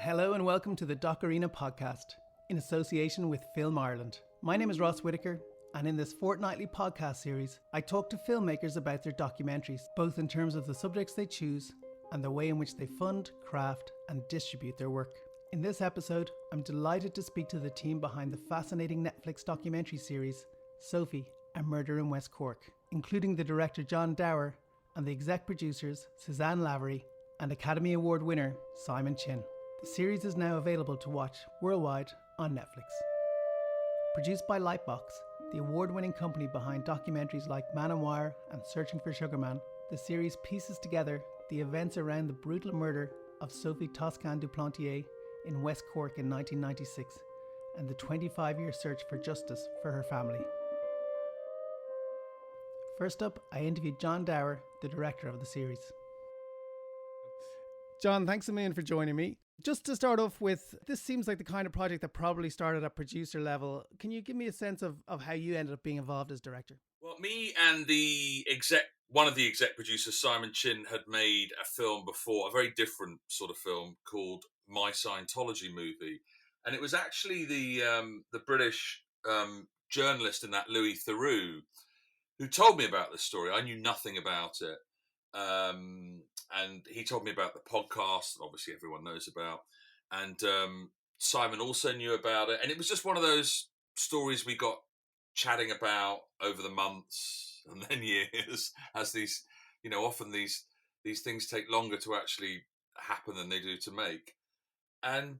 Hello and welcome to the DocArena Podcast in association with Film Ireland. My name is Ross Whitaker, and in this fortnightly podcast series, I talk to filmmakers about their documentaries, both in terms of the subjects they choose and the way in which they fund, craft, and distribute their work. In this episode, I'm delighted to speak to the team behind the fascinating Netflix documentary series, Sophie, A Murder in West Cork, including the director John Dower and the exec producers Suzanne Lavery and Academy Award winner Simon Chinn. The series is now available to watch worldwide on Netflix. Produced by Lightbox, the award-winning company behind documentaries like Man on Wire and Searching for Sugar Man, the series pieces together the events around the brutal murder of Sophie Toscan du Plantier in West Cork in 1996 and the 25-year search for justice for her family. First up, I interviewed John Dower, the director of the series. John, thanks a million for joining me. Just to start off with, this seems like the kind of project that probably started at producer level. Can you give me a sense of how you ended up being involved as director? Well, me and one of the exec producers, Simon Chinn, had made a film before, a very different sort of film called My Scientology Movie. And it was actually the British journalist in that, Louis Theroux, who told me about this story. I knew nothing about it. And he told me about the podcast, obviously everyone knows about. And Simon also knew about it. And it was just one of those stories we got chatting about over the months and then years, as these, often these things take longer to actually happen than they do to make. And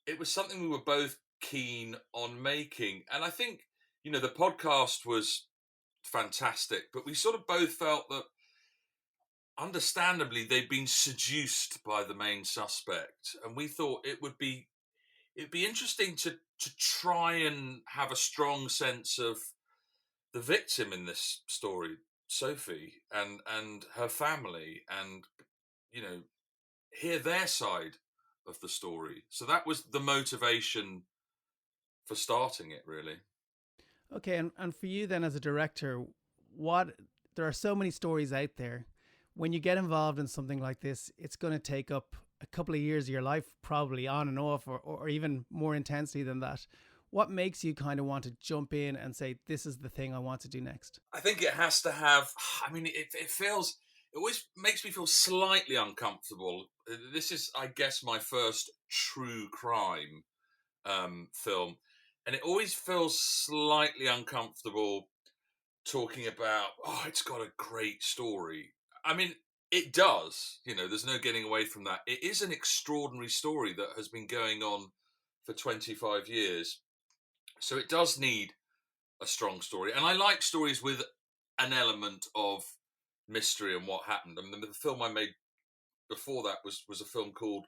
it was something we were both keen on making. And I think, the podcast was fantastic, but we sort of both felt that understandably they'd been seduced by the main suspect, and we thought it'd be interesting to try and have a strong sense of the victim in this story, Sophie, and her family, and hear their side of the story. So that was the motivation for starting it, really. Okay, and for you then as a director, there are so many stories out there. When you get involved in something like this, it's going to take up a couple of years of your life, probably on and off, or even more intensely than that. What makes you kind of want to jump in and say, this is the thing I want to do next? I think it has to have, it always makes me feel slightly uncomfortable. This is, I guess, my first true crime film. And it always feels slightly uncomfortable talking about, it's got a great story. I mean, it does, there's no getting away from that. It is an extraordinary story that has been going on for 25 years. So it does need a strong story. And I like stories with an element of mystery and what happened. I mean, the film I made before that was a film called,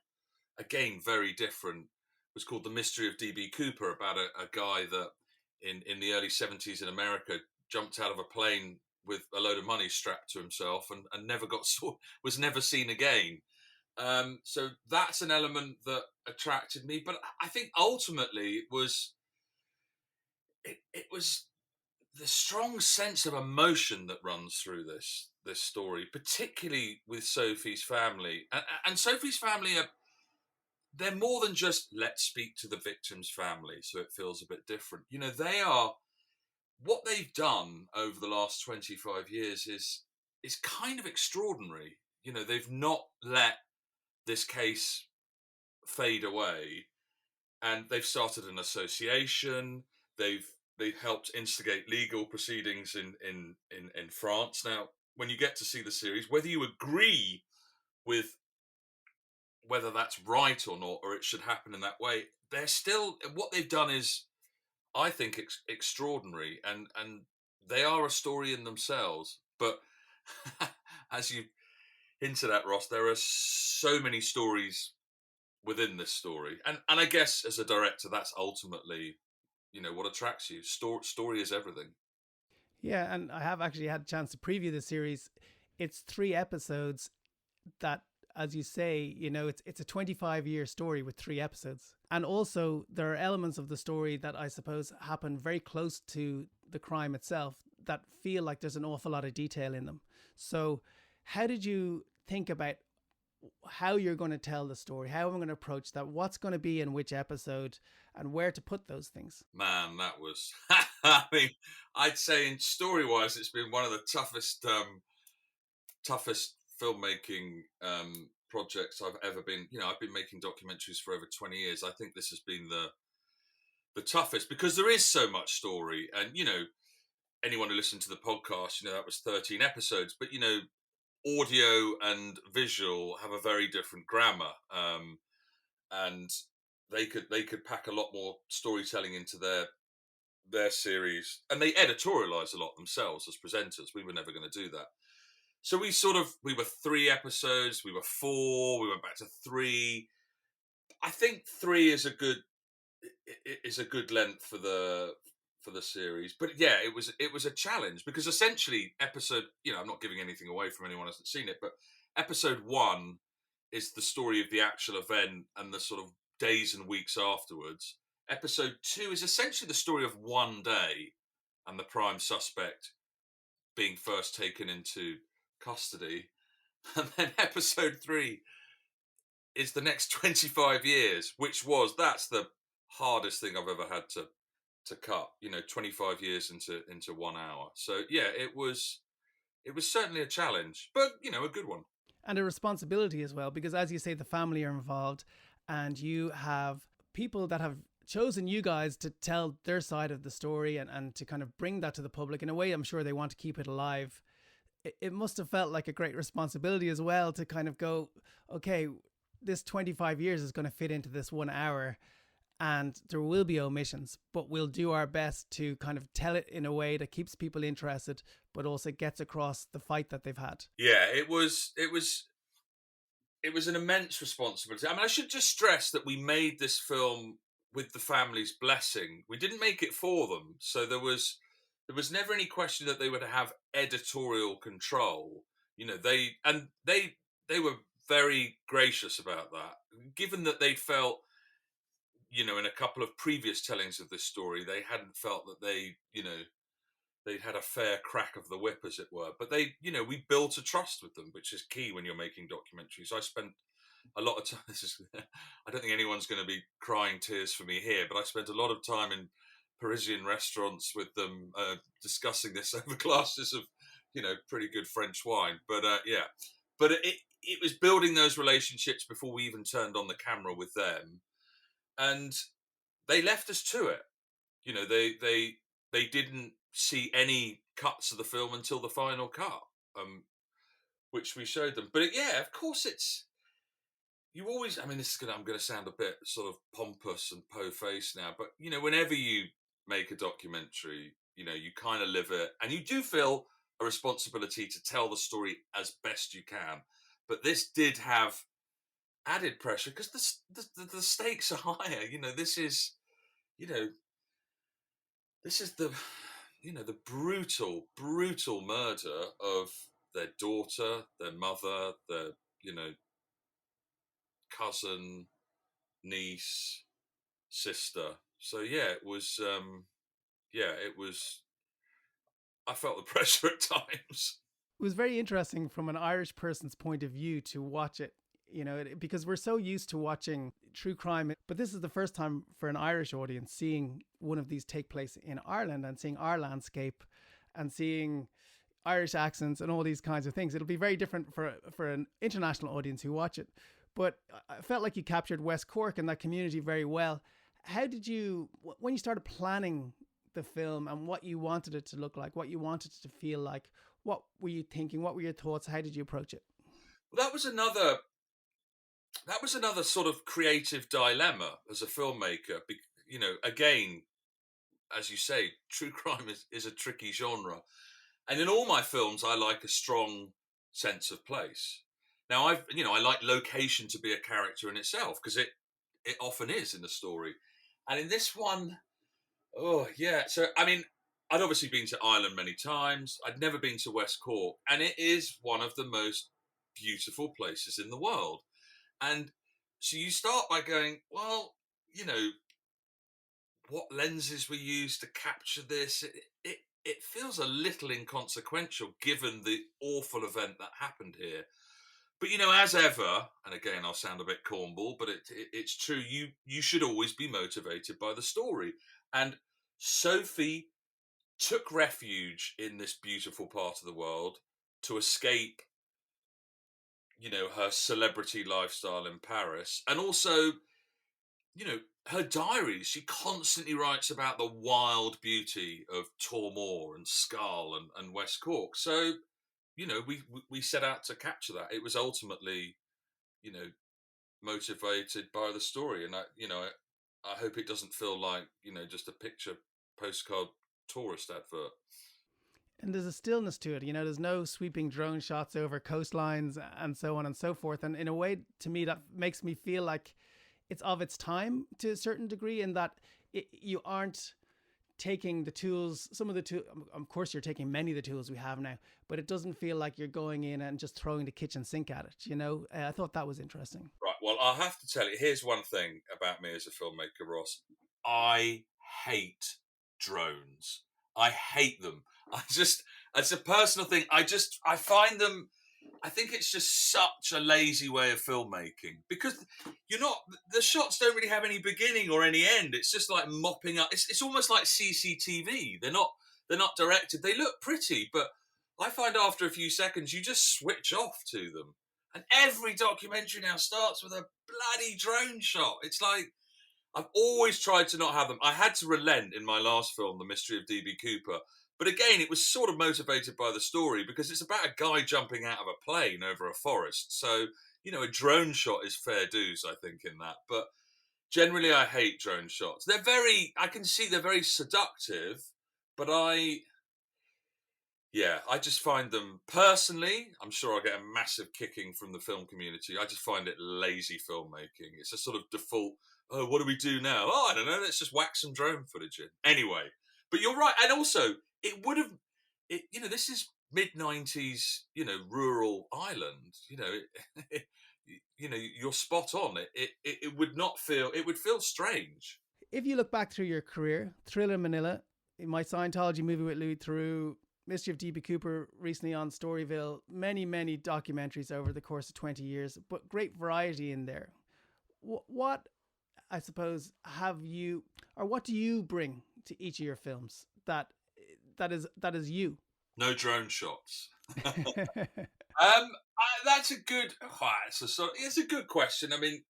again, very different. It was called The Mystery of D.B. Cooper, about a guy that in the early 70s in America jumped out of a plane with a load of money strapped to himself and never was never seen again. So that's an element that attracted me. But I think ultimately it was the strong sense of emotion that runs through this story, particularly with Sophie's family. And Sophie's family they're more than just, let's speak to the victim's family so it feels a bit different. They are, what they've done over the last 25 years is kind of extraordinary. They've not let this case fade away, and they've started an association. They've helped instigate legal proceedings in France. Now, when you get to see the series, whether you agree with whether that's right or not, or it should happen in that way, they're still, what they've done is, I think, extraordinary, and they are a story in themselves. But as you hinted at, Ross, there are so many stories within this story, and I guess as a director, that's ultimately, what attracts you. Story is everything. Yeah, and I have actually had a chance to preview the series. It's 3 episodes that, as you say, it's a 25-year story with 3 episodes. And also there are elements of the story that I suppose happen very close to the crime itself that feel like there's an awful lot of detail in them. So how did you think about how you're going to tell the story, how I'm going to approach that, what's going to be in which episode, and where to put those things? Man, that was. I mean, I'd say in story-wise, it's been one of the toughest filmmaking projects I've ever been. I've been making documentaries for over 20 years. I think this has been the toughest because there is so much story, and anyone who listened to the podcast, that was 13 episodes, but audio and visual have a very different grammar, and they could pack a lot more storytelling into their series, and they editorialize a lot themselves as presenters. We were never going to do that. So we were 3 episodes, we were 4, we went back to 3. I think 3 is a good length for the series. But yeah, it was a challenge because essentially I'm not giving anything away from anyone who hasn't seen it, but episode 1 is the story of the actual event and the sort of days and weeks afterwards. Episode 2 is essentially the story of one day and the prime suspect being first taken into custody. And then episode 3 is the next 25 years, that's the hardest thing I've ever had to cut, 25 years into 1 hour. So yeah, it was certainly a challenge, but a good one. And a responsibility as well, because as you say, the family are involved and you have people that have chosen you guys to tell their side of the story and to kind of bring that to the public in a way. I'm sure they want to keep it alive. It must have felt like a great responsibility as well to kind of go, okay, this 25 years is going to fit into this 1 hour and there will be omissions, but we'll do our best to kind of tell it in a way that keeps people interested, but also gets across the fight that they've had. Yeah, it was an immense responsibility. I mean, I should just stress that we made this film with the family's blessing. We didn't make it for them, so there was never any question that they would have editorial control. They were very gracious about that, given that they felt, in a couple of previous tellings of this story, they hadn't felt that they'd had a fair crack of the whip, as it were. But we built a trust with them, which is key when you're making documentaries. I spent a lot of time. I don't think anyone's going to be crying tears for me here, but I spent a lot of time in Parisian restaurants with them, discussing this over glasses of, pretty good French wine. But it was building those relationships before we even turned on the camera with them, and they left us to it. They didn't see any cuts of the film until the final cut, which we showed them. But yeah, of course, you always. I mean, I'm going to sound a bit sort of pompous and po-faced now, but whenever you make a documentary, you kind of live it, and you do feel a responsibility to tell the story as best you can. But this did have added pressure because the stakes are higher. This is the brutal murder of their daughter, their mother, their cousin, niece, sister. So yeah, it was. I felt the pressure at times. It was very interesting from an Irish person's point of view to watch it, because we're so used to watching true crime. But this is the first time for an Irish audience seeing one of these take place in Ireland and seeing our landscape and seeing Irish accents and all these kinds of things. It'll be very different for an international audience who watch it. But I felt like you captured West Cork and that community very well. How did you, when you started planning the film and what you wanted it to look like, what you wanted it to feel like, what were you thinking? What were your thoughts? How did you approach it? Well, that was another sort of creative dilemma as a filmmaker. Again, as you say, true crime is a tricky genre. And in all my films, I like a strong sense of place. Now, I like location to be a character in itself because it often is in the story. And in this one, oh, yeah. So, I mean, I'd obviously been to Ireland many times. I'd never been to West Cork. And it is one of the most beautiful places in the world. And so you start by going, well, what lenses we use to capture this? It feels a little inconsequential given the awful event that happened here. But as ever, and again, I'll sound a bit cornball, but it's true. You should always be motivated by the story. And Sophie took refuge in this beautiful part of the world to escape, her celebrity lifestyle in Paris, and also, her diaries. She constantly writes about the wild beauty of Tormore and Schull and West Cork. So, we set out to capture that. It was ultimately, you know, motivated by the story, and I hope it doesn't feel like just a picture postcard tourist advert. And there's a stillness to it. There's no sweeping drone shots over coastlines and so on and so forth. And in a way, to me, that makes me feel like it's of its time to a certain degree, in that you aren't taking the tools, some of the tools, of course you're taking many of the tools we have now, but it doesn't feel like you're going in and just throwing the kitchen sink at it. I thought that was interesting. Right. Well, I'll have to tell you, here's one thing about me as a filmmaker, Ross. I hate drones. I hate them. It's a personal thing. I find them, I think it's just such a lazy way of filmmaking, because the shots don't really have any beginning or any end. It's just like mopping up. It's almost like CCTV. They're not directed. They look pretty, but I find after a few seconds, you just switch off to them. And every documentary now starts with a bloody drone shot. It's like, I've always tried to not have them. I had to relent in my last film, The Mystery of D.B. Cooper. But again, it was sort of motivated by the story, because it's about a guy jumping out of a plane over a forest. So, a drone shot is fair dues, I think, in that. But generally, I hate drone shots. I can see they're very seductive, but I just find them, personally, I'm sure I'll get a massive kicking from the film community. I just find it lazy filmmaking. It's a sort of default, oh, what do we do now? Oh, I don't know, let's just whack some drone footage in. Anyway, but you're right. And also, this is mid-90s, rural Ireland. You're spot on. It would feel strange. If you look back through your career, Thriller Manila, my Scientology movie with Louis Theroux, Mystery of D.B. Cooper recently on Storyville, many documentaries over the course of 20 years, but great variety in there. What, I suppose, what do you bring to each of your films that is you? No drone shots. That's a good. It's a good question. I mean,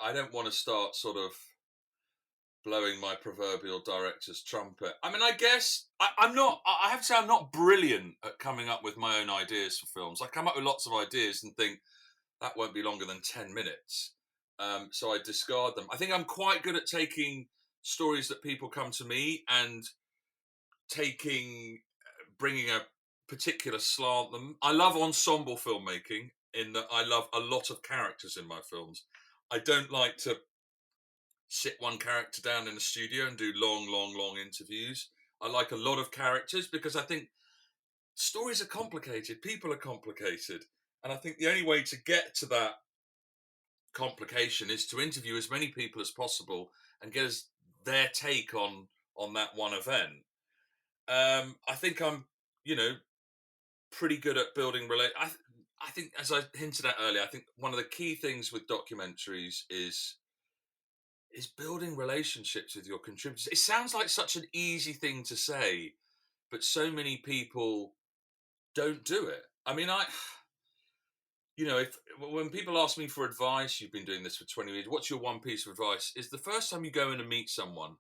I don't want to start sort of blowing my proverbial director's trumpet. I mean, I guess I'm not. I have to say, I'm not brilliant at coming up with my own ideas for films. I come up with lots of ideas and think that won't be longer than 10 minutes. So I discard them. I think I'm quite good at taking stories that people come to me and bringing a particular slant them. I love ensemble filmmaking, in that I love a lot of characters in my films. I don't like to sit one character down in a studio and do long interviews. I like a lot of characters, because I think stories are complicated, people are complicated, and I think the only way to get to that complication is to interview as many people as possible and get their take on that one event. I think I'm, pretty good at building I think, as I hinted at earlier, I think one of the key things with documentaries is building relationships with your contributors. It sounds like such an easy thing to say, but so many people don't do it. I mean, when people ask me for advice, you've been doing this for 20 years, what's your one piece of advice? Is the first time you go in and meet someone,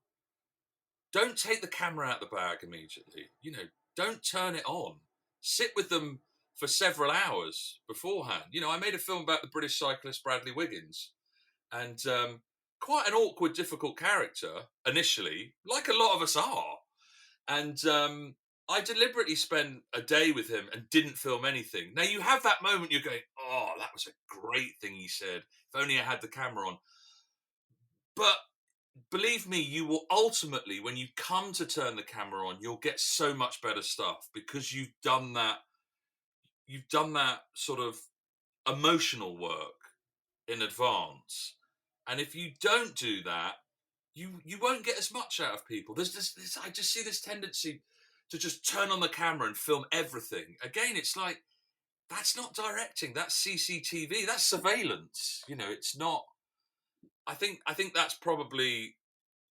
don't take the camera out of the bag immediately. Don't turn it on. Sit with them for several hours beforehand. I made a film about the British cyclist Bradley Wiggins, and quite an awkward, difficult character initially, like a lot of us are. And I deliberately spent a day with him and didn't film anything. Now, you have that moment, you're going, oh, that was a great thing he said. If only I had the camera on. But believe me, you will ultimately, when you come to turn the camera on, you'll get so much better stuff, because you've done that sort of emotional work in advance. And if you don't do that, you won't get as much out of people. There's this I just see this tendency to just turn on the camera and film everything. Again, it's like, that's not directing. That's CCTV. That's surveillance. It's not. I think that's probably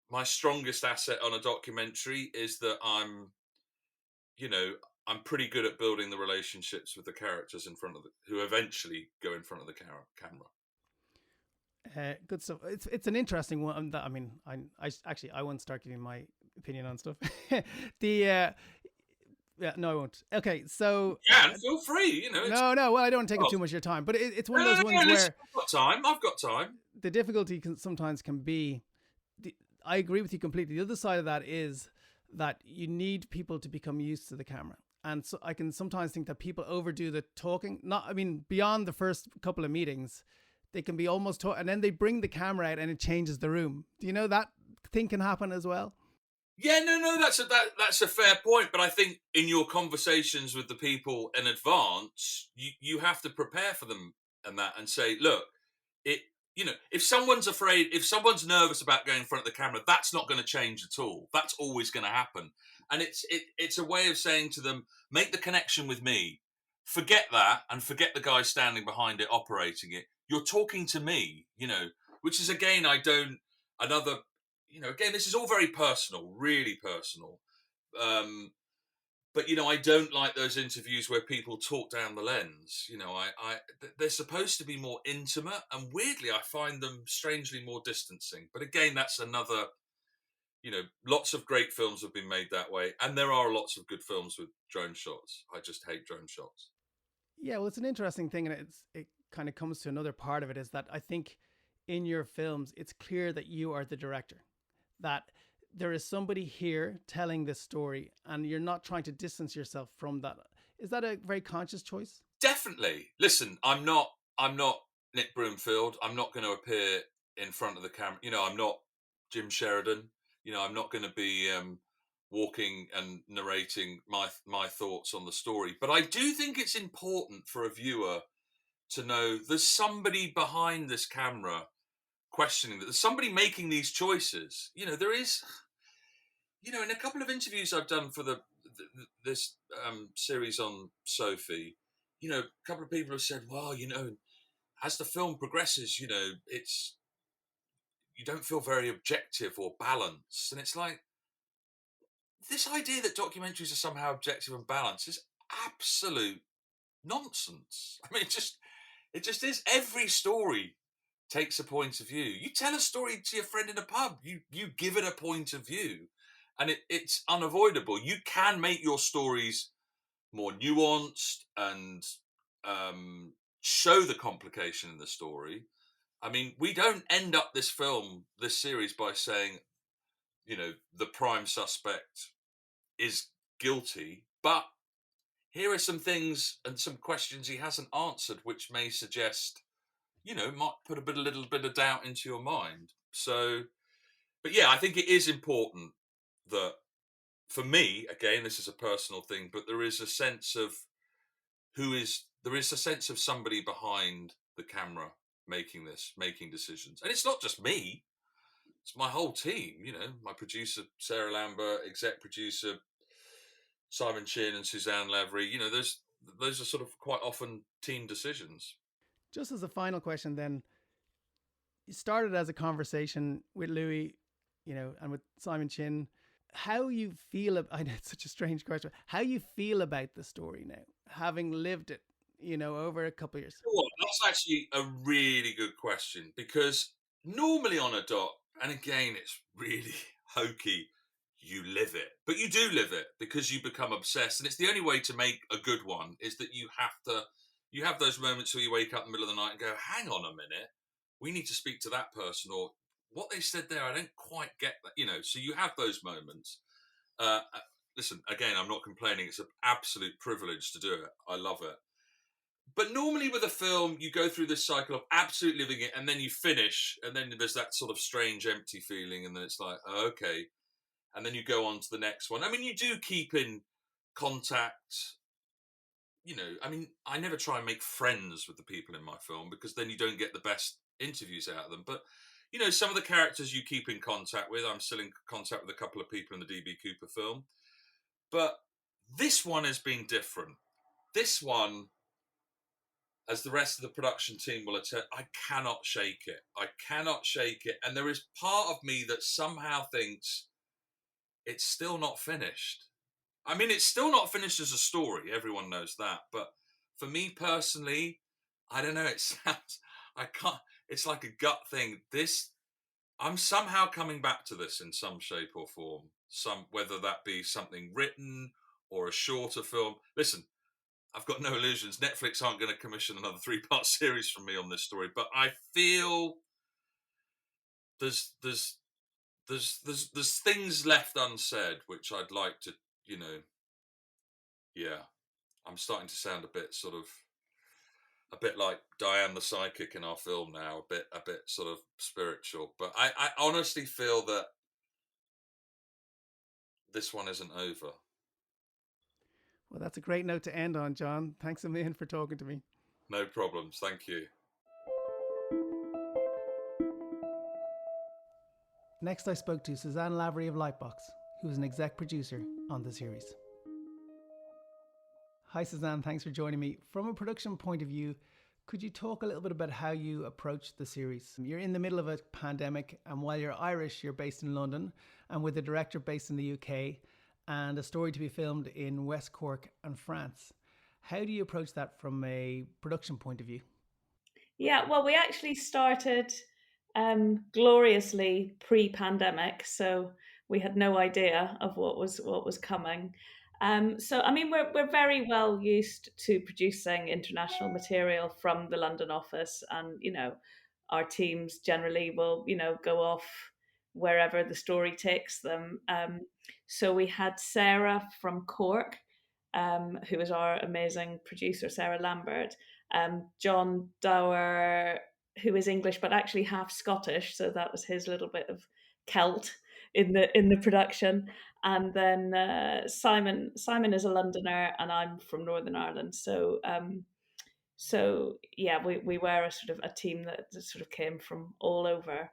my strongest asset on a documentary, is that I'm pretty good at building the relationships with the characters who eventually go in front of the camera. Good stuff. It's an interesting one. I mean, I won't start giving my opinion on stuff. Yeah, no, I won't. Okay, so yeah, feel free. No. Well, I don't take up too much of your time, but it's one of those ones where I've got time. The difficulty sometimes can be. I agree with you completely. The other side of that is that you need people to become used to the camera. And so I can sometimes think that people overdo the talking. Beyond the first couple of meetings, they can be almost and then they bring the camera out and it changes the room. Do you know that thing can happen as well? Yeah, no, that's a fair point. But I think in your conversations with the people in advance, you have to prepare for them and say, look, if someone's afraid, if someone's nervous about going in front of the camera, that's not going to change at all. That's always going to happen. And it's a way of saying to them, make the connection with me. Forget that and forget the guy standing behind it operating it. You're talking to me, which is, again, again, this is all very personal, really personal. But, I don't like those interviews where people talk down the lens. They're supposed to be more intimate, and weirdly, I find them strangely more distancing. But again, that's another, lots of great films have been made that way. And there are lots of good films with drone shots. I just hate drone shots. Yeah, well, it's an interesting thing. And it kind of comes to another part of it, is that I think in your films, it's clear that you are the director, that there is somebody here telling this story and you're not trying to distance yourself from that. Is that a very conscious choice? Definitely. Listen, I'm not Nick Broomfield. I'm not going to appear in front of the camera. I'm not Jim Sheridan. I'm not going to be walking and narrating my thoughts on the story. But I do think it's important for a viewer to know there's somebody behind this camera questioning that. There's somebody making these choices. There is, in a couple of interviews I've done for this series on Sophie, a couple of people have said, well, as the film progresses, you don't feel very objective or balanced. And it's like, this idea that documentaries are somehow objective and balanced is absolute nonsense. I mean, it just is. Every story takes a point of view. You tell a story to your friend in a pub, you give it a point of view, and it's unavoidable. You can make your stories more nuanced and show the complication in the story. I mean, we don't end up this series by saying, the prime suspect is guilty, but here are some things and some questions he hasn't answered, which may suggest, might put a little bit of doubt into your mind. So, but yeah, I think it is important that, for me, again, this is a personal thing, but there is a sense of somebody behind the camera making decisions. And it's not just me, it's my whole team, my producer, Sarah Lambert, exec producer, Simon Chinn and Suzanne Lavery. Those are sort of quite often team decisions. Just as a final question then, you started as a conversation with Louis, and with Simon Chinn. How you feel, I know it's such a strange question, how you feel about the story now, having lived it, over a couple of years? Well, that's actually a really good question, because normally on a doc, and again, it's really hokey, you live it. But you do live it because you become obsessed. And it's the only way to make a good one, is that you have those moments where you wake up in the middle of the night and go, hang on a minute, we need to speak to that person, or what they said there, I don't quite get that, so you have those moments. Listen, again, I'm not complaining. It's an absolute privilege to do it. I love it. But normally with a film, you go through this cycle of absolutely living it, and then you finish, and then there's that sort of strange empty feeling, and then it's like, oh, okay. And then you go on to the next one. I mean, you do keep in contact. I mean, I never try and make friends with the people in my film, because then you don't get the best interviews out of them. But, some of the characters you keep in contact with. I'm still in contact with a couple of people in the DB Cooper film. But this one has been different. This one, as the rest of the production team will attest, I cannot shake it. I cannot shake it. And there is part of me that somehow thinks it's still not finished. I mean, it's still not finished as a story. Everyone knows that. But for me personally, I don't know. It sounds, I can't, it's like a gut thing. I'm somehow coming back to this in some shape or form. Whether that be something written or a shorter film. Listen, I've got no illusions. Netflix aren't going to commission another 3-part series from me on this story, but I feel there's things left unsaid which I'd like to, yeah. I'm starting to sound a bit like Diane the psychic in our film now, a bit sort of spiritual. But I honestly feel that this one isn't over. Well, that's a great note to end on, John. Thanks a million for talking to me. No problems. Thank you. Next, I spoke to Suzanne Lavery of Lightbox, who is an exec producer on the series. Hi, Suzanne. Thanks for joining me. From a production point of view, could you talk a little bit about how you approached the series? You're in the middle of a pandemic, and while you're Irish, you're based in London, and with a director based in the UK, and a story to be filmed in West Cork and France. How do you approach that from a production point of view? Yeah, well, we actually started gloriously pre-pandemic, so we had no idea of what was coming. So, I mean, we're very well used to producing international material from the London office, and our teams generally will go off wherever the story takes them. So we had Sarah from Cork, who is our amazing producer, Sarah Lambert. John Dower, who is English but actually half Scottish, so that was his little bit of Celt in the production. And then Simon is a Londoner, and I'm from Northern Ireland. So yeah, we were a sort of a team that sort of came from all over.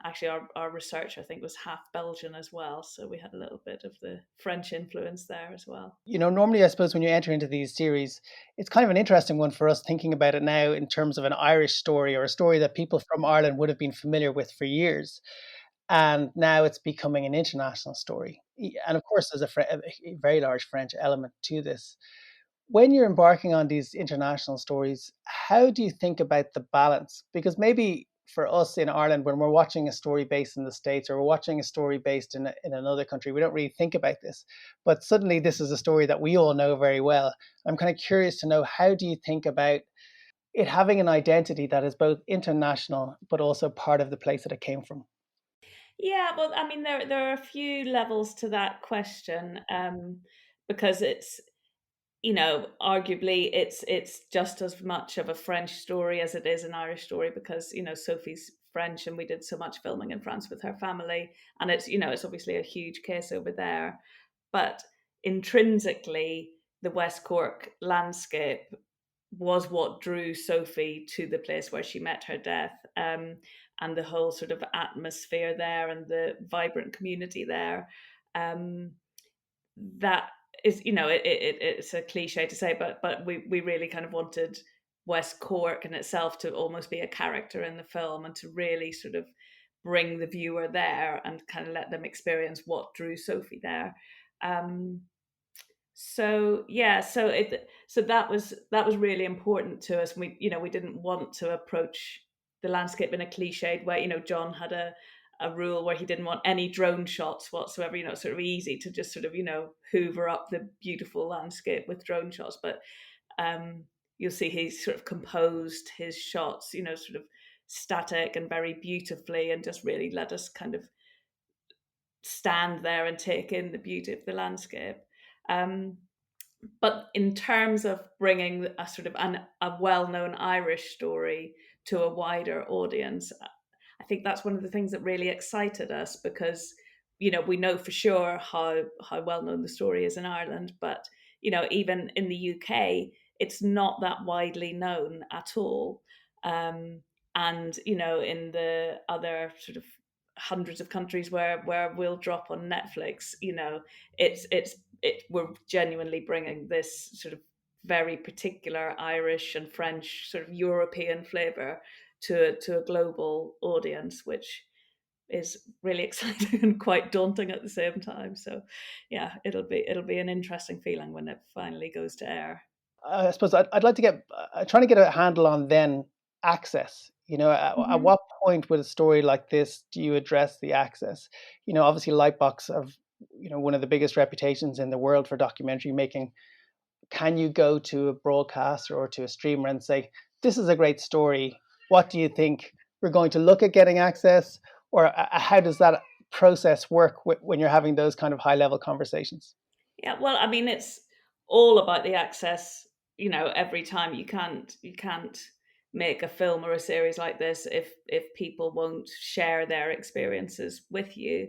Actually, our research, I think, was half Belgian as well. So we had a little bit of the French influence there as well. Normally, I suppose when you enter into these series, it's kind of an interesting one for us thinking about it now in terms of an Irish story or a story that people from Ireland would have been familiar with for years. And now it's becoming an international story. And of course, there's a very large French element to this. When you're embarking on these international stories, how do you think about the balance? Because maybe for us in Ireland, when we're watching a story based in the States or we're watching a story based in another country, we don't really think about this. But suddenly this is a story that we all know very well. I'm kind of curious to know, how do you think about it having an identity that is both international, but also part of the place that it came from? Yeah, well, I mean, there are a few levels to that question, because it's, arguably it's just as much of a French story as it is an Irish story, because Sophie's French, and we did so much filming in France with her family, and it's obviously a huge case over there. But intrinsically, the West Cork landscape was what drew Sophie to the place where she met her death, and the whole sort of atmosphere there and the vibrant community there. That is, it's a cliche to say, but we really kind of wanted West Cork in itself to almost be a character in the film, and to really sort of bring the viewer there and kind of let them experience what drew Sophie there. So yeah, so that was really important to us. We didn't want to approach the landscape in a cliched way. John had a rule where he didn't want any drone shots whatsoever. Sort of easy to just sort of hoover up the beautiful landscape with drone shots, but you'll see he sort of composed his shots, sort of static and very beautifully, and just really let us kind of stand there and take in the beauty of the landscape. But in terms of bringing a sort of a well-known Irish story to a wider audience, I think that's one of the things that really excited us, because we know for sure how well-known the story is in Ireland, but even in the UK, it's not that widely known at all. And in the other sort of hundreds of countries where we'll drop on Netflix, we're genuinely bringing this sort of very particular Irish and French sort of European flavour to a global audience, which is really exciting and quite daunting at the same time. So yeah, it'll be an interesting feeling when it finally goes to air. I suppose I'd like to get trying to get a handle on then access. At what point with a story like this do you address the access? Obviously Lightbox have one of the biggest reputations in the world for documentary making. Can you go to a broadcaster or to a streamer and say, this is a great story, what do you think? We're going to look at getting access? Or how does that process work when you're having those kind of high level conversations? Yeah, well, I mean, it's all about the access. Every time you can't make a film or a series like this if people won't share their experiences with you.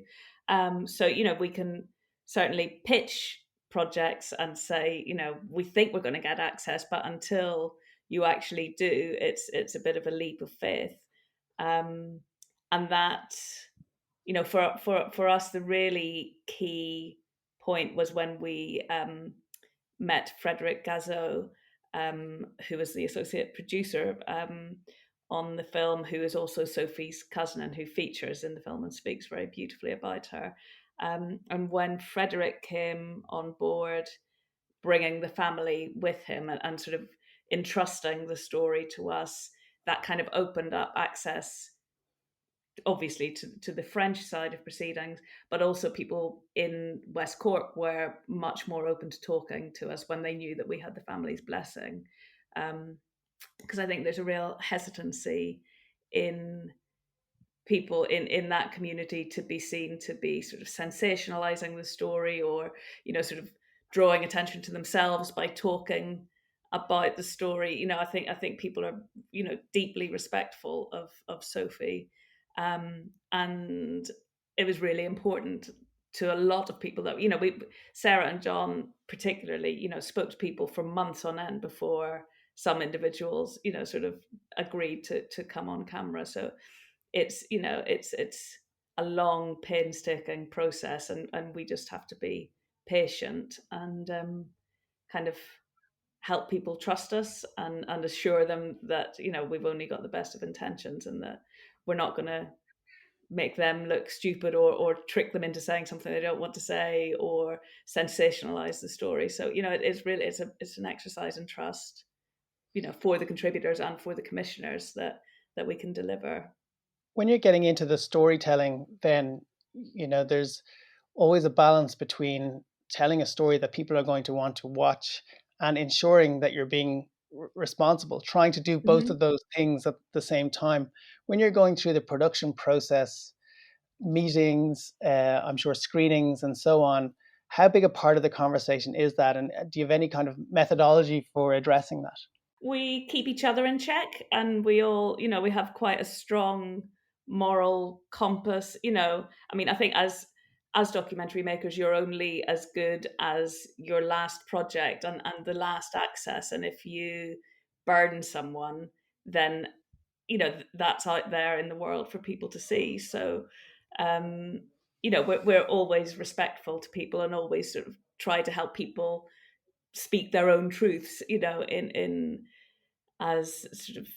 So we can certainly pitch projects and say, we think we're going to get access, but until you actually do, it's a bit of a leap of faith. And that, for us, the really key point was when we met Frédéric Gazot, who was the associate producer on the film, who is also Sophie's cousin and who features in the film and speaks very beautifully about her. And when Frédéric came on board, bringing the family with him and sort of entrusting the story to us, that kind of opened up access, obviously to the French side of proceedings, but also people in West Cork were much more open to talking to us when they knew that we had the family's blessing. Because I think there's a real hesitancy in people in that community to be seen to be sort of sensationalizing the story or, sort of drawing attention to themselves by talking about the story. I think people are, deeply respectful of Sophie. And it was really important to a lot of people that, Sarah and John particularly, spoke to people for months on end before some individuals, sort of agreed to come on camera. So it's a long, painstaking process, and we just have to be patient and kind of help people trust us and assure them that, we've only got the best of intentions and that we're not going to make them look stupid or trick them into saying something they don't want to say or sensationalize the story. So, it's an exercise in trust, for the contributors and for the commissioners that we can deliver. When you're getting into the storytelling, then, there's always a balance between telling a story that people are going to want to watch and ensuring that you're being responsible, trying to do both of those things at the same time. When you're going through the production process, meetings, I'm sure screenings and so on, how big a part of the conversation is that? And do you have any kind of methodology for addressing that? We keep each other in check, and we all, we have quite a strong moral compass. I mean, I think as documentary makers, you're only as good as your last project and the last access. And if you burden someone, then, that's out there in the world for people to see. So, we're always respectful to people and always sort of try to help people speak their own truths, in as sort of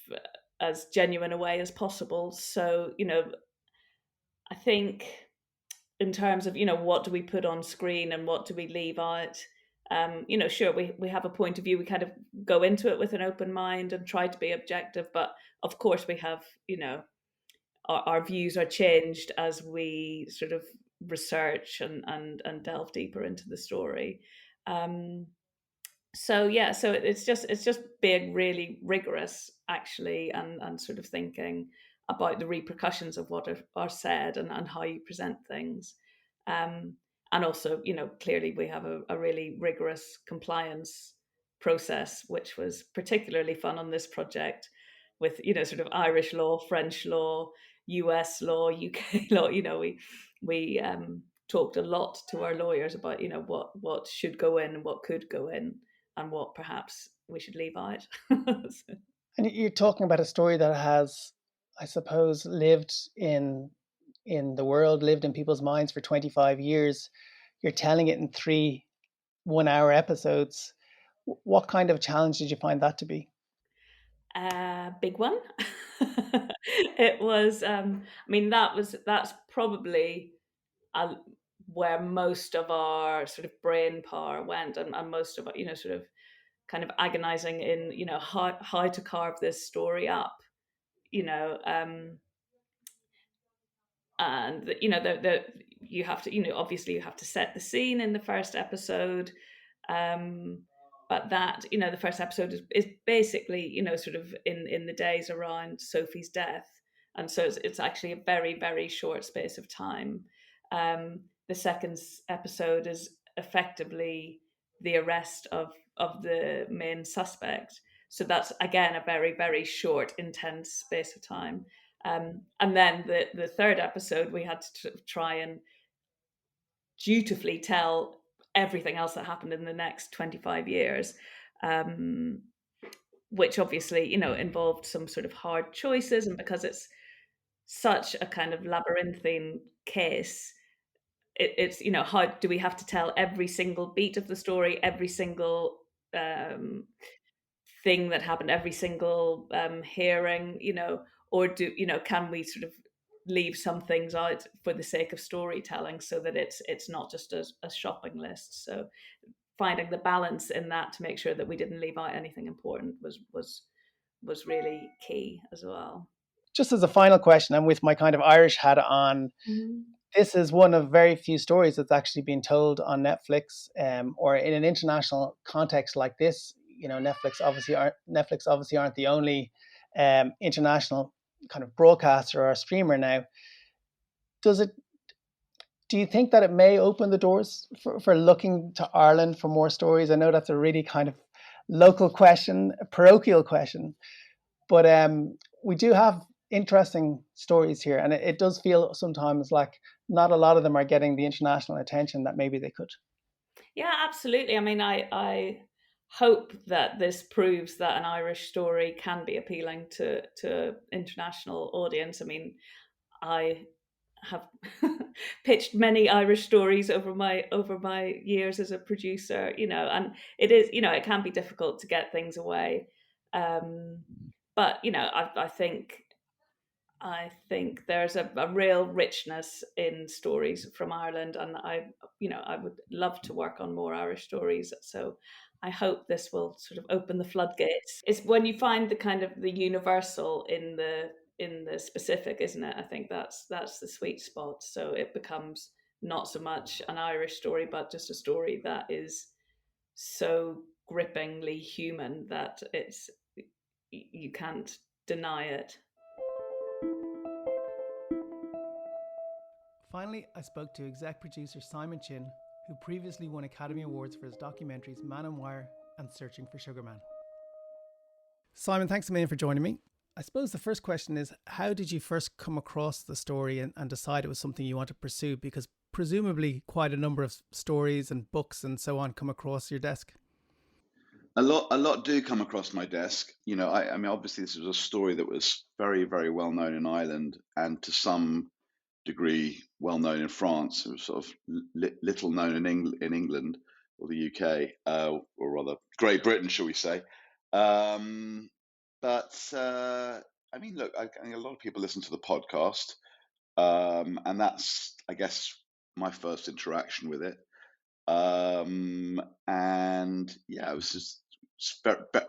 as genuine a way as possible. So, I think in terms of, what do we put on screen and what do we leave out? Sure, we have a point of view. We kind of go into it with an open mind and try to be objective, but of course we have, our views are changed as we sort of research and delve deeper into the story. So it's just being really rigorous, actually, and sort of thinking about the repercussions of what are said and how you present things. And also, clearly we have a really rigorous compliance process, which was particularly fun on this project with, sort of Irish law, French law, US law, UK law. We talked a lot to our lawyers about, what should go in and what could go in and what perhaps we should leave out. And you're talking about a story that has, I suppose, lived in the world, lived in people's minds for 25 years. You're telling it in 3 1-hour episodes. What kind of challenge did you find that to be? Big one. It was. I mean, that's probably uh, where most of our sort of brain power went, and most of it, sort of kind of agonizing in, how to carve this story up, you know, and the you have to, obviously you have to set the scene in the first episode, um, but that, the first episode is basically, sort of in the days around Sophie's death, and so it's actually a very, very short space of time. The second episode is effectively the arrest of the main suspect, so that's again a very, very short, intense space of time. And then the third episode, we had to try and dutifully tell everything else that happened in the next 25 years, um, which obviously, involved some sort of hard choices. And because it's such a kind of labyrinthine case, it's, how do we have to tell every single beat of the story, every single thing that happened, every single hearing, or can we sort of leave some things out for the sake of storytelling, so that it's not just a shopping list. So finding the balance in that to make sure that we didn't leave out anything important was really key as well. Just as a final question, and with my kind of Irish hat on, this is one of very few stories that's actually been told on Netflix, or in an international context like this. Netflix obviously aren't the only international kind of broadcaster or streamer now. Do you think that it may open the doors for looking to Ireland for more stories? I know that's a really kind of local question, a parochial question, but we do have interesting stories here, and it does feel sometimes like not a lot of them are getting the international attention that maybe they could. Yeah, absolutely. I mean, I hope that this proves that an Irish story can be appealing to international audience. I mean, I have pitched many Irish stories over my years as a producer, and it is, it can be difficult to get things away. But I think there's a real richness in stories from Ireland, and I would love to work on more Irish stories. So I hope this will sort of open the floodgates. It's when you find the kind of the universal in the specific, isn't it? I think that's the sweet spot. So it becomes not so much an Irish story, but just a story that is so grippingly human that you can't deny it. Finally, I spoke to exec producer Simon Chinn, who previously won Academy Awards for his documentaries Man on Wire and Searching for Sugar Man. Simon, thanks a million for joining me. I suppose the first question is, how did you first come across the story and decide it was something you want to pursue? Because presumably quite a number of stories and books and so on come across your desk. A lot do come across my desk. I mean, obviously this was a story that was very, very well known in Ireland, and to some degree well known in France. It was sort of little known in England or the UK, or rather Great Britain, shall we say. But I mean, look, I think a lot of people listen to the podcast, and that's, I guess, my first interaction with it. And yeah, it was just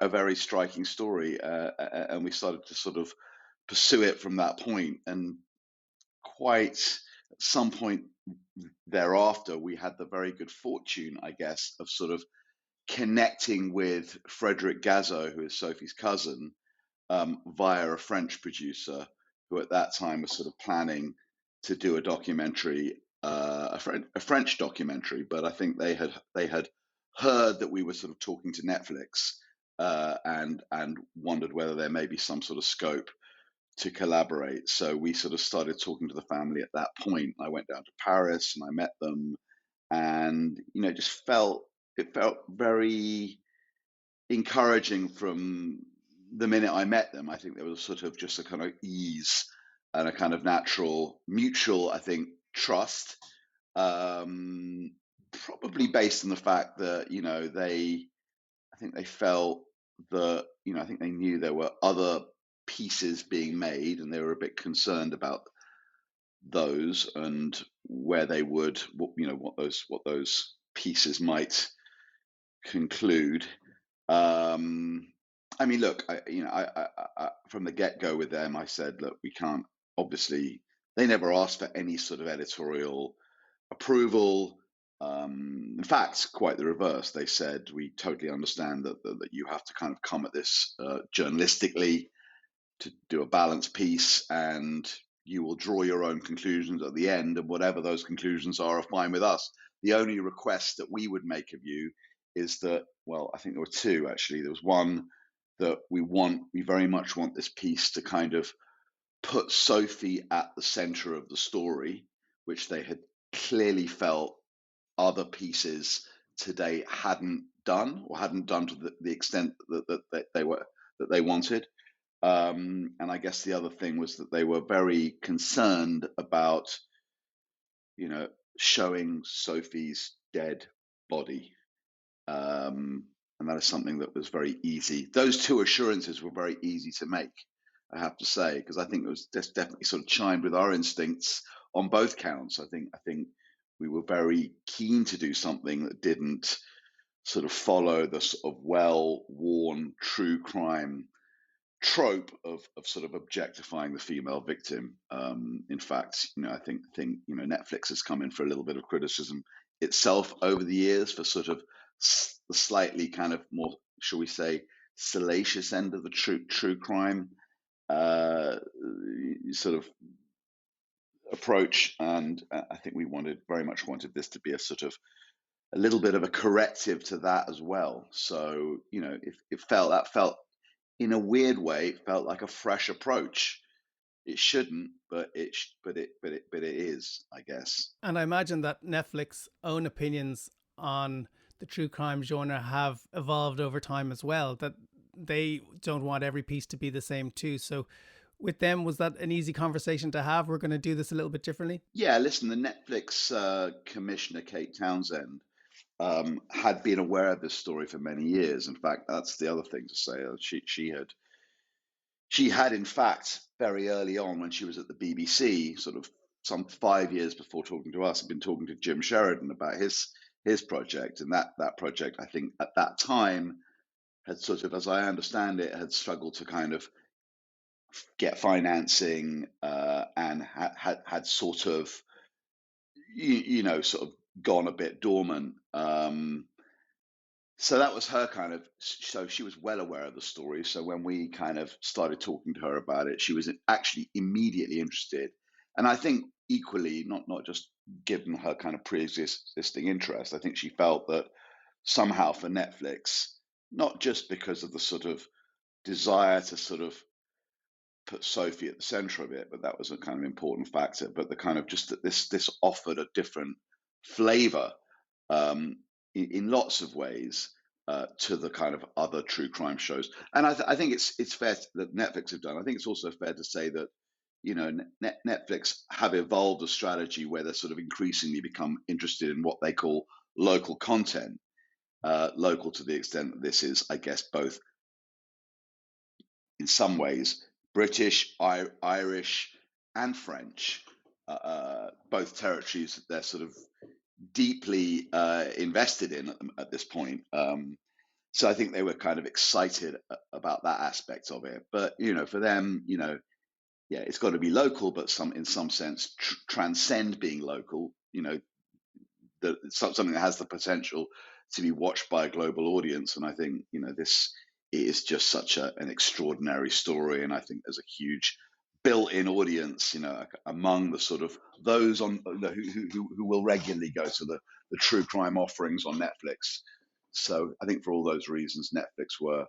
a very striking story, and we started to sort of pursue it from that point. And quite at some point thereafter, we had the very good fortune, I guess, of sort of connecting with Frédéric Gazzo, who is Sophie's cousin, via a French producer who at that time was sort of planning to do a documentary, a French documentary. But I think they had heard that we were sort of talking to Netflix, and wondered whether there may be some sort of scope to collaborate. So we sort of started talking to the family at that point. I went down to Paris and I met them, and it felt very encouraging from the minute I met them. I think there was sort of just a kind of ease and a kind of natural mutual, I think, trust, probably based on the fact that they I think they felt that, I think they knew there were other pieces being made, and they were a bit concerned about those and where they would, what those pieces might conclude. I mean, look, I from the get-go with them, I said, look, we can't. Obviously, they never asked for any sort of editorial approval. In fact, quite the reverse. They said, we totally understand that you have to kind of come at this journalistically to do a balanced piece, and you will draw your own conclusions at the end, and whatever those conclusions are fine with us. The only request that we would make of you is that, well, I think there were two actually. There was one that we very much want this piece to kind of put Sophie at the center of the story, which they had clearly felt other pieces today hadn't done, or hadn't done to the extent that they wanted. And I guess the other thing was that they were very concerned about, showing Sophie's dead body. And that is something that was very easy. Those two assurances were very easy to make, I have to say, because I think it was just definitely sort of chimed with our instincts on both counts. I think we were very keen to do something that didn't sort of follow the sort of well-worn true crime trope of sort of objectifying the female victim. In fact, I think Netflix has come in for a little bit of criticism itself over the years for sort of the slightly kind of more, shall we say, salacious end of the true crime sort of approach, and I think we very much wanted this to be a sort of a little bit of a corrective to that as well. So it felt in a weird way, it felt like a fresh approach. It shouldn't, but it is, I guess. And I imagine that Netflix's own opinions on the true crime genre have evolved over time as well, that they don't want every piece to be the same too. So with them, was that an easy conversation to have? We're going to do this a little bit differently? Yeah, listen, the Netflix commissioner, Kate Townsend, had been aware of this story for many years. In fact, that's the other thing to say. She had, in fact, very early on when she was at the BBC, sort of some 5 years before talking to us, had been talking to Jim Sheridan about his project. And that project, I think, at that time had sort of, as I understand it, had struggled to kind of get financing and had sort of, sort of gone a bit dormant. So that was her kind of, so she was well aware of the story. So when we kind of started talking to her about it, she was actually immediately interested. And I think equally, not just given her kind of pre-existing interest, I think she felt that somehow for Netflix, not just because of the sort of desire to sort of put Sophie at the center of it, but that was a kind of important factor, but the kind of just that this offered a different flavor in lots of ways to the kind of other true crime shows. And I think it's fair that Netflix have done. I think it's also fair to say that, Netflix have evolved a strategy where they're sort of increasingly become interested in what they call local content, local to the extent that this is, I guess, both in some ways British, Irish, and French, both territories that they're sort of deeply invested in at this point. So I think they were kind of excited about that aspect of it. But, for them, it's got to be local, but in some sense transcend being local, something that has the potential to be watched by a global audience. And I think, this is just such an extraordinary story. And I think there's a huge built-in audience, among the sort of those on who will regularly go to the true crime offerings on Netflix. So I think for all those reasons, Netflix were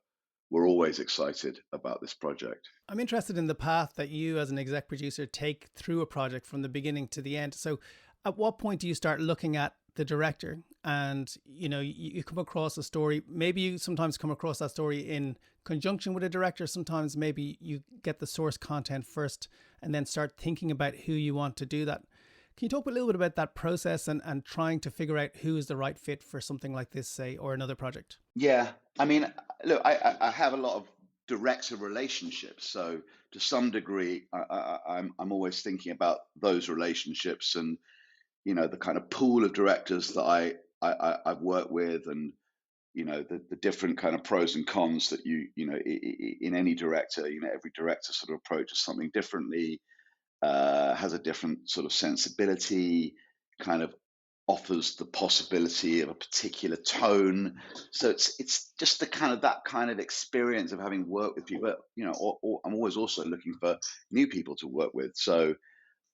always excited about this project. I'm interested in the path that you as an exec producer take through a project from the beginning to the end. So at what point do you start looking at the director and, you come across a story, maybe you sometimes come across that story in conjunction with a director. Sometimes maybe you get the source content first and then start thinking about who you want to do that. Can you talk a little bit about that process and trying to figure out who is the right fit for something like this, say, or another project? Yeah, I mean, look, I have a lot of director relationships, so to some degree, I'm always thinking about those relationships and the kind of pool of directors that I've worked with, and the different kind of pros and cons that in any director, every director sort of approaches something differently, has a different sort of sensibility, kind of offers the possibility of a particular tone. So it's just that kind of experience of having worked with people. Or I'm always also looking for new people to work with. So,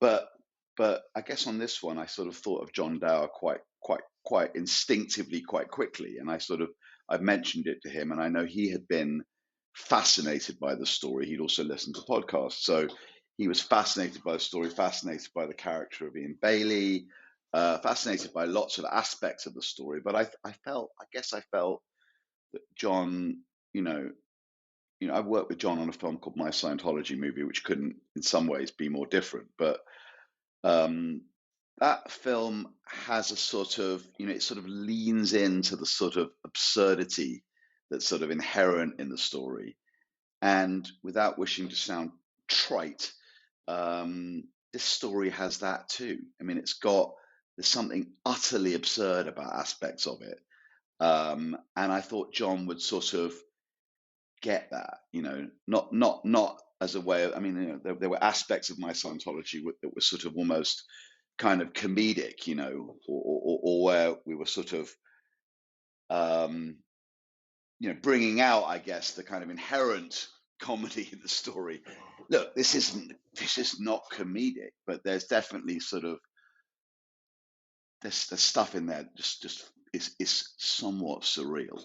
but I guess on this one, I sort of thought of John Dower quite instinctively, quite quickly, and I've mentioned it to him, and I know he had been fascinated by the story. He'd also listened to podcasts, so he was fascinated by the story, fascinated by the character of Ian Bailey, fascinated by lots of aspects of the story. But I felt that John, I worked with John on a film called My Scientology Movie, which couldn't, in some ways, be more different. But that film has a sort of, it sort of leans into the sort of absurdity that's sort of inherent in the story. And without wishing to sound trite, this story has that too. I mean, there's something utterly absurd about aspects of it. And I thought John would sort of get that, not as a way of, I mean, there were aspects of My Scientology that were sort of almost kind of comedic, or where we were sort of, bringing out, I guess, the kind of inherent comedy in the story. Look, this is not comedic, but there's definitely sort of there's stuff in there just is somewhat surreal,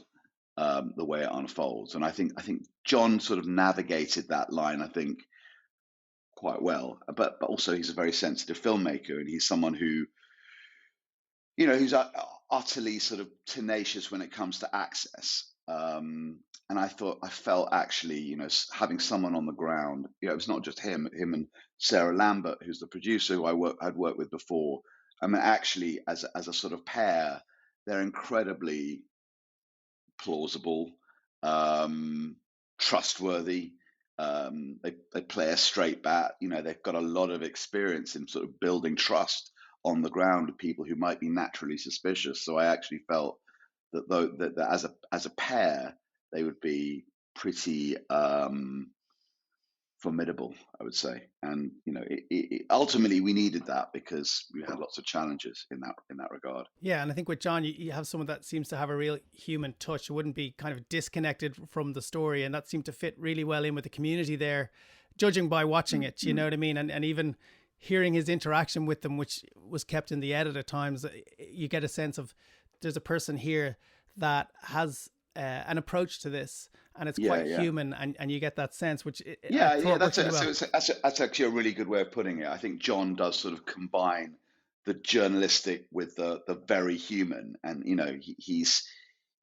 the way it unfolds. And I think John sort of navigated that line, I think, quite well. But also he's a very sensitive filmmaker, and he's someone who, who's utterly sort of tenacious when it comes to access. And I felt actually, having someone on the ground, it was not just him and Sarah Lambert, who's the producer who had worked with before. I mean, actually, as a sort of pair, they're incredibly plausible, trustworthy. They play a straight bat. They've got a lot of experience in sort of building trust on the ground with people who might be naturally suspicious. So I actually felt that as a pair, they would be pretty formidable, I would say. And ultimately we needed that because we had lots of challenges in that regard. Yeah, and I think with John, you have someone that seems to have a real human touch. It wouldn't be kind of disconnected from the story, and that seemed to fit really well in with the community there, judging by watching it. You know what I mean? And even hearing his interaction with them, which was kept in the edit at times, you get a sense of there's a person here that has an approach to this, and it's quite human, and you get that sense, which that's actually a really good way of putting it. I think John does sort of combine the journalistic with the very human, and he's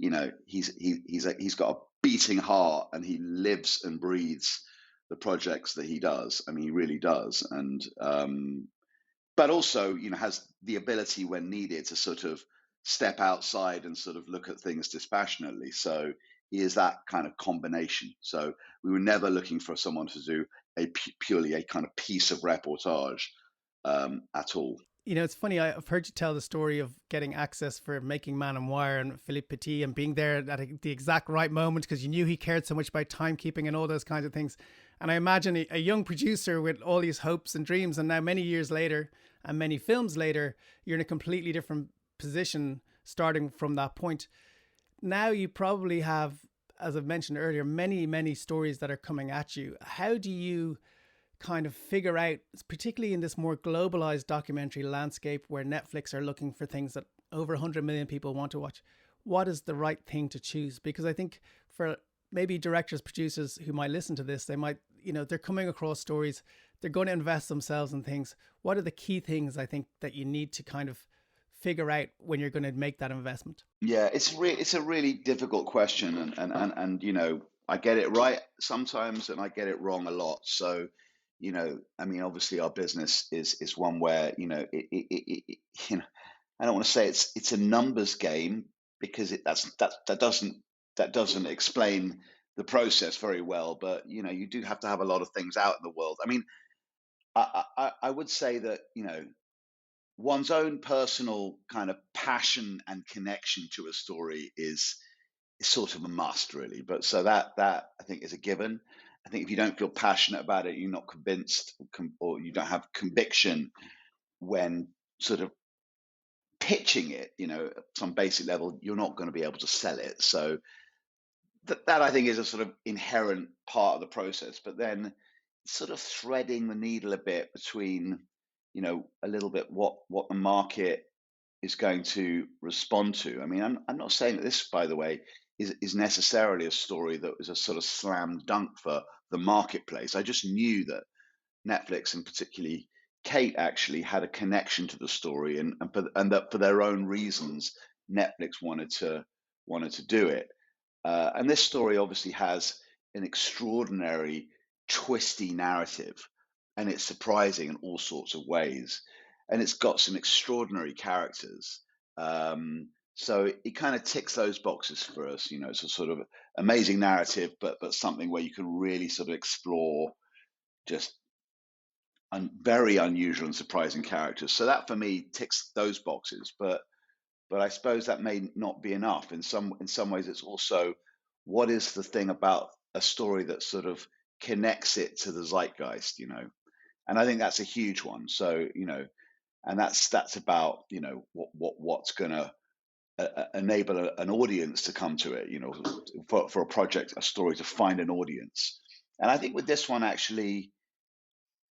got a beating heart, and he lives and breathes the projects that he does. I mean, he really does, and but also has the ability when needed to sort of step outside and sort of look at things dispassionately. So he is that kind of combination. So we were never looking for someone to do purely a kind of piece of reportage at all. It's funny, I've heard you tell the story of getting access for making Man and Wire and Philippe Petit, and being there at the exact right moment because you knew he cared so much about timekeeping and all those kinds of things. And I imagine a young producer with all these hopes and dreams, and now many years later and many films later, you're in a completely different position starting from that point. Now you probably have, as I've mentioned earlier, many stories that are coming at you. How do you kind of figure out, particularly in this more globalized documentary landscape where Netflix are looking for things that over 100 million people want to watch, what is the right thing to choose? Because I think for maybe directors, producers who might listen to this, they might, they're coming across stories, they're going to invest themselves in things. What are the key things I think that you need to kind of figure out when you're going to make that investment? Yeah, it's a really difficult question, and I get it right sometimes and I get it wrong a lot. So I mean, obviously our business is one where I don't want to say it's a numbers game, because that doesn't that doesn't explain the process very well. But you do have to have a lot of things out in the world. I mean, I would say that one's own personal kind of passion and connection to a story is sort of a must, really. But so that I think is a given. I think if you don't feel passionate about it, you're not convinced, or you don't have conviction when sort of pitching it, at some basic level, you're not going to be able to sell it. So that I think is a sort of inherent part of the process. But then sort of threading the needle a bit between, a little bit what the market is going to respond to. I mean, I'm not saying that this, by the way, is necessarily a story that was a sort of slam dunk for the marketplace. I just knew that Netflix, and particularly Kate, actually had a connection to the story, and that for their own reasons, Netflix wanted to do it. And this story obviously has an extraordinary, twisty narrative, and it's surprising in all sorts of ways, and it's got some extraordinary characters. So it kind of ticks those boxes for us. It's a sort of amazing narrative, but something where you can really sort of explore just very unusual and surprising characters. So that for me ticks those boxes. But I suppose that may not be enough. In some ways, it's also, what is the thing about a story that sort of connects it to the zeitgeist, And I think that's a huge one. So, and that's about, what's going to enable an audience to come to it, for a project, a story, to find an audience. And I think with this one, actually,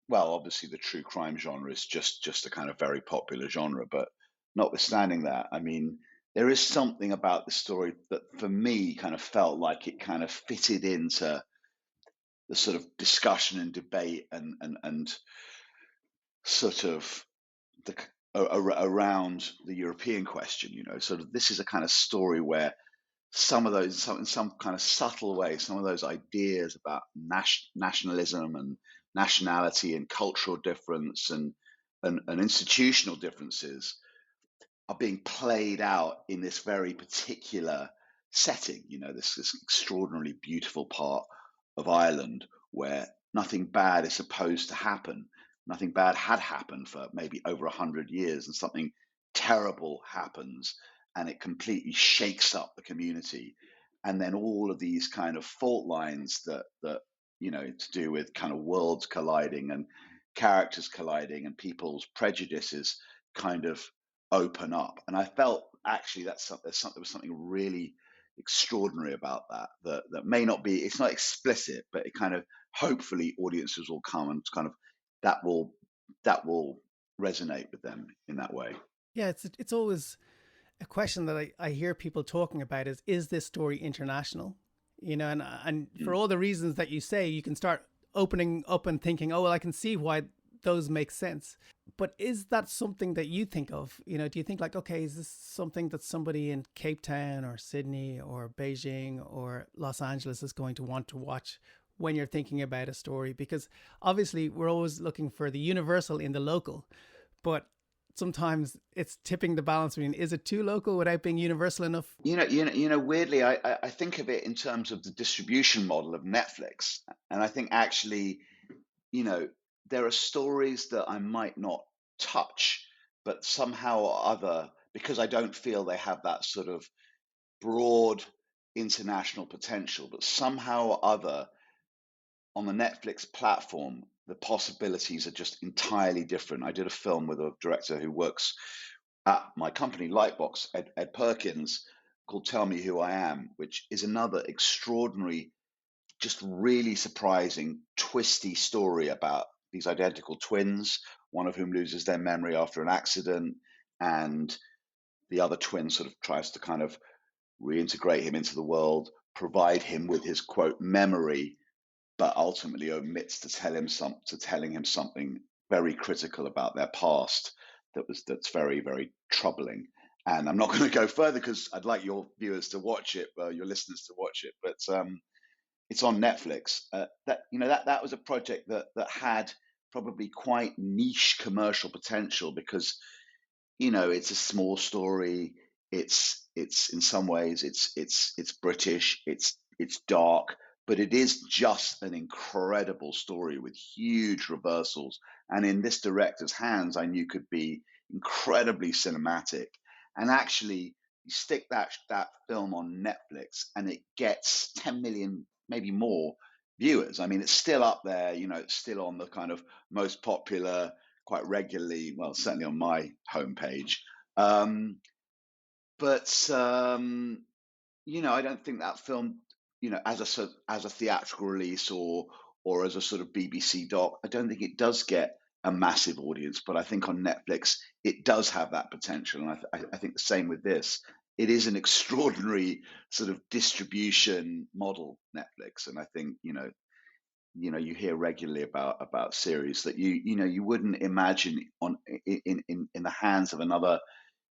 well, obviously the true crime genre is just a kind of very popular genre, but notwithstanding that, I mean, there is something about the story that for me kind of felt like it kind of fitted into the sort of discussion and debate and sort of the around the European question. Sort of, this is a kind of story where in some kind of subtle way, some of those ideas about nationalism and nationality and cultural difference and institutional differences are being played out in this very particular setting. This extraordinarily beautiful part of Ireland where nothing bad is supposed to happen. Nothing bad had happened for maybe over 100 years, and something terrible happens, and it completely shakes up the community. And then all of these kind of fault lines that to do with kind of worlds colliding and characters colliding and people's prejudices kind of open up. And I felt actually there was something really extraordinary about that may not be, it's not explicit, but it kind of, hopefully audiences will come and kind of that will resonate with them in that way. Yeah, it's always a question that I hear people talking about is this story international? And for all the reasons that you say, you can start opening up and thinking, oh, well, I can see why those make sense. But is that something that you think of? Do you think like, okay, is this something that somebody in Cape Town or Sydney or Beijing or Los Angeles is going to want to watch when you're thinking about a story? Because obviously we're always looking for the universal in the local, but sometimes it's tipping the balance between, is it too local without being universal enough? Weirdly, I think of it in terms of the distribution model of Netflix. And I think actually, there are stories that I might not touch, but somehow or other, because I don't feel they have that sort of broad international potential, but somehow or other on the Netflix platform, the possibilities are just entirely different. I did a film with a director who works at my company, Lightbox, Ed Perkins, called Tell Me Who I Am, which is another extraordinary, just really surprising, twisty story about these identical twins, one of whom loses their memory after an accident, and the other twin sort of tries to kind of reintegrate him into the world, provide him with his, quote, memory, but ultimately omits telling him something very critical about their past that's very, very troubling. And I'm not going to go further because I'd like your viewers to watch it, your listeners to watch it. But it's on Netflix. That was a project that had probably quite niche commercial potential because it's a small story. it's in some ways it's British, it's dark, but it is just an incredible story with huge reversals. And in this director's hands, I knew could be incredibly cinematic. And actually, you stick that film on Netflix, and it gets 10 million, maybe more viewers. I mean, it's still up there. It's still on the kind of most popular quite regularly. Well, certainly on my homepage. But I don't think that film, as a theatrical release or as a sort of BBC doc, I don't think it does get a massive audience. But I think on Netflix it does have that potential, and I think the same with this. It is an extraordinary sort of distribution model, Netflix, and I think you hear regularly about series that you wouldn't imagine in the hands of another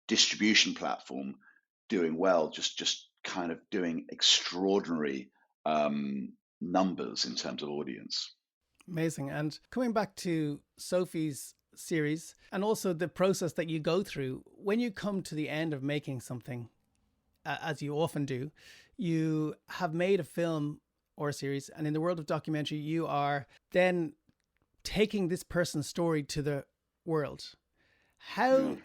distribution platform doing well, just kind of doing extraordinary numbers in terms of audience. Amazing. And coming back to Sophie's series and also the process that you go through when you come to the end of making something, as you often do, you have made a film or a series, and in the world of documentary, you are then taking this person's story to the world. How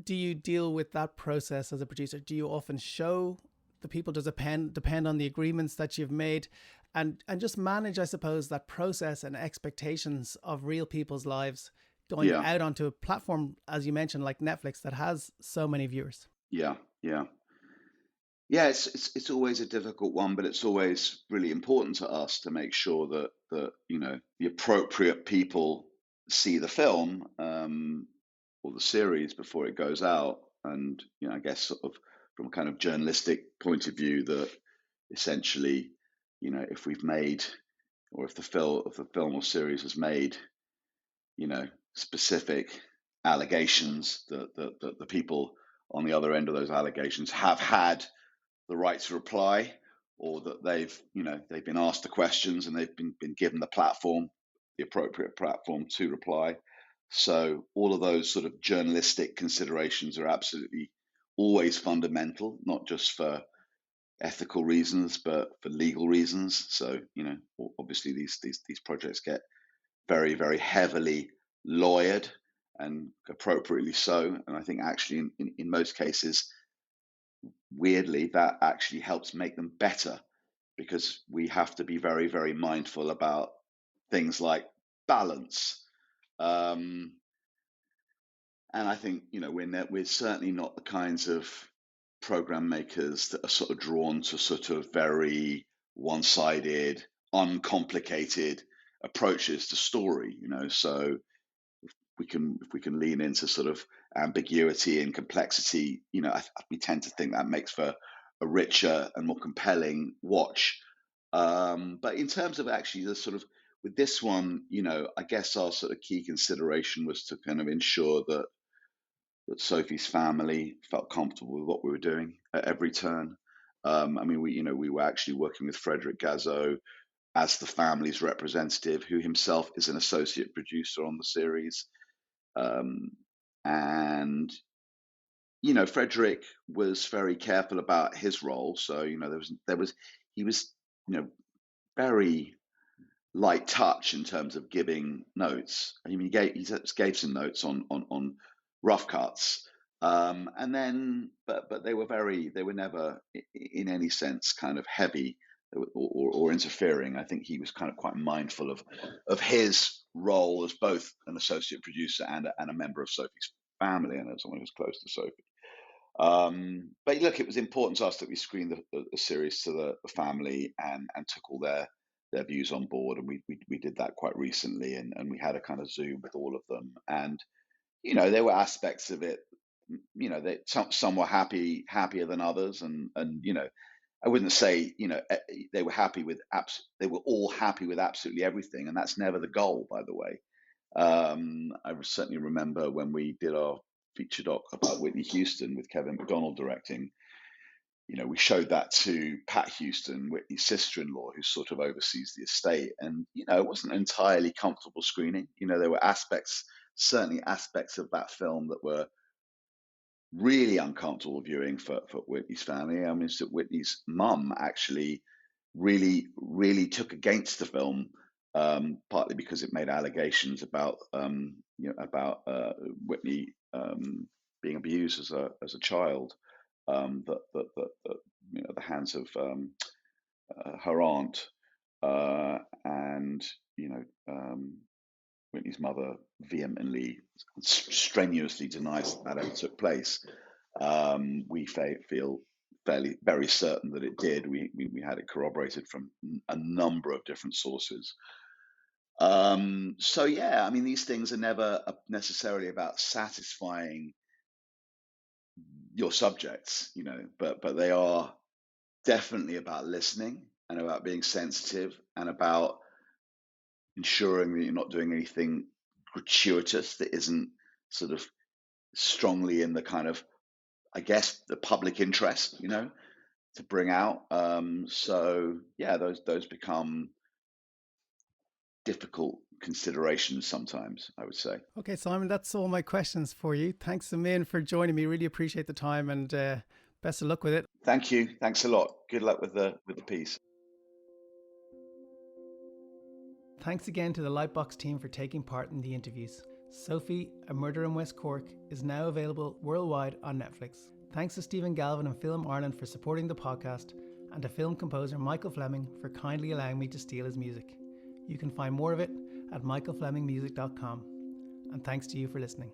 do you deal with that process as a producer? Do you often show the people? Does it depend on the agreements that you've made? And just manage, I suppose, that process and expectations of real people's lives going out onto a platform, as you mentioned, like Netflix, that has so many viewers. Yeah. It's always a difficult one, but it's always really important to us to make sure that the appropriate people see the film or the series before it goes out. And I guess sort of from a kind of journalistic point of view, that essentially, if we've made, or if the film or series has made, specific allegations, that the people on the other end of those allegations have had the right to reply, or that they've been asked the questions and they've been given the appropriate platform to reply. So all of those sort of journalistic considerations are absolutely always fundamental, not just for ethical reasons, but for legal reasons. So obviously these projects get very, very heavily lawyered, and appropriately so. And I think actually in most cases, weirdly, that actually helps make them better, because we have to be very, very mindful about things like balance. And I think we're certainly not the kinds of program makers that are sort of drawn to sort of very one-sided, uncomplicated approaches to story. So if we can lean into sort of ambiguity and complexity, we tend to think that makes for a richer and more compelling watch. But in terms of actually the sort of with this one, I guess our sort of key consideration was to kind of ensure that Sophie's family felt comfortable with what we were doing at every turn. I mean, we were actually working with Frederick Gazzo as the family's representative, who himself is an associate producer on the series. And Frederick was very careful about his role. So he was very light touch in terms of giving notes. I mean, he gave some notes on rough cuts, and then but they were never in any sense kind of heavy or interfering. I think he was kind of quite mindful of his role as both an associate producer and a member of Sophie's family, and as someone who's close to Sophie. But look, it was important to us that we screened the series to the family and took all their views on board, and we did that quite recently, and we had a kind of Zoom with all of them, and there were aspects of it, some were happier than others, and I wouldn't say they were happy with they were all happy with absolutely everything, and that's never the goal, by the way. I certainly remember when we did our feature doc about Whitney Houston with Kevin MacDonald directing. We showed that to Pat Houston, Whitney's sister-in-law, who sort of oversees the estate, and it wasn't an entirely comfortable screening. There were certainly aspects of that film that were really uncomfortable viewing for Whitney's family. I mean, so Whitney's mum actually really took against the film, partly because it made allegations about Whitney being abused as a child, that at the hands of her aunt, and Whitney's mother vehemently, strenuously denies that ever took place. We feel very certain that it did. We had it corroborated from a number of different sources. So yeah, I mean, these things are never necessarily about satisfying your subjects, but they are definitely about listening and about being sensitive and about ensuring that you're not doing anything gratuitous that isn't sort of strongly in the kind of, I guess, the public interest, to bring out. So yeah, those become difficult considerations sometimes, I would say. Okay, Simon, that's all my questions for you. Thanks a million for joining me. Really appreciate the time, and best of luck with it. Thank you. Thanks a lot. Good luck with the piece. Thanks again to the Lightbox team for taking part in the interviews. Sophie, A Murder in West Cork is now available worldwide on Netflix. Thanks to Stephen Galvin and Film Ireland for supporting the podcast, and to film composer Michael Fleming for kindly allowing me to steal his music. You can find more of it at michaelflemingmusic.com. And thanks to you for listening.